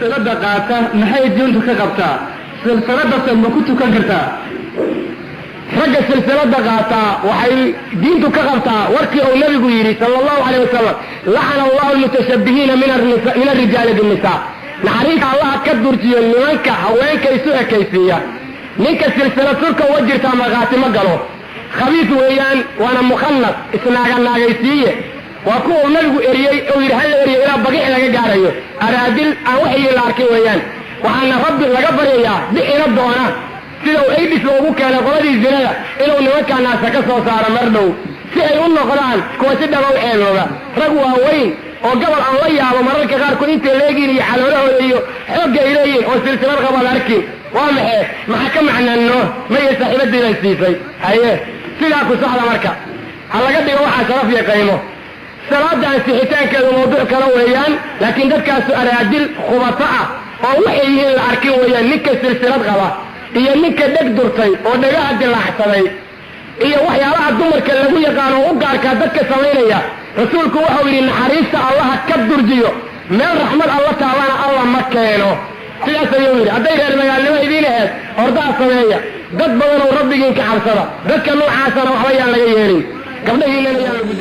silsilada qaata maxay diintu ka qabtaa silsilada ma ku tukan kartaa ragga silsilada qaata waxay diintu ka qabtaa warkii uu nabigu yiri sallallahu alayhi wasallam la'ana Allahu al-mutashabbihin min ar-rijali bin-nisa naxariista Allah ka durjiyo nimanka haweenka isu ekaysiya ninka silsilada turka wajirta magaati ma galo khabiith weeyaan wana mukhannas isnaaga naagaysiye waa kuwa nabigu eriyay oo yiri hal eriyay ila baqi laga gaarayo araadil aan wixii la arkay weeyaan waxaana rabbi laga baryayaa bixina doona sida ay dhisoogu keenay qoladii zinada inuu nimankaanaasa ka soo saaro mardhow si ay u noqdaan kuwa si dhabow ceelooga rag waaweyn oo gobol aan la yaabo mararka qaarkood intay leegiin iyo xaloolahooda iyo xoogga ay leeyihiin oo silsilad qabaan arkin waa maxaa ka macnaano maya saaxiibadiina siisay haye sidaa ku saxda marka ha laga dhigo waxaa sharaf iyo qiimo salaada ansixitaankeedu mawduuc kale weeyaan laakiin dadkaasu araadil khubata ah oo waxay yihiin la arkin weeyaan ninka silsilad qaba iyo ninka dheg durtay oo dhagaha dilaaxsaday iyo waxyaalaha dumarka lagu yaqaano u gaarka dadka samaynaya rasuulku wuxuu yidhi naxariista allaha ka durjiyo meel raxmad alla taabana alla ma keeno sidaas ayuu yidhi hadday reer magaalnimo idiin ahayd hordaa sameeya dad badan oo rabbigiin ka cabsada dadka noocaasana waxba yaan laga yeelin gabdhahiinana yaan lagu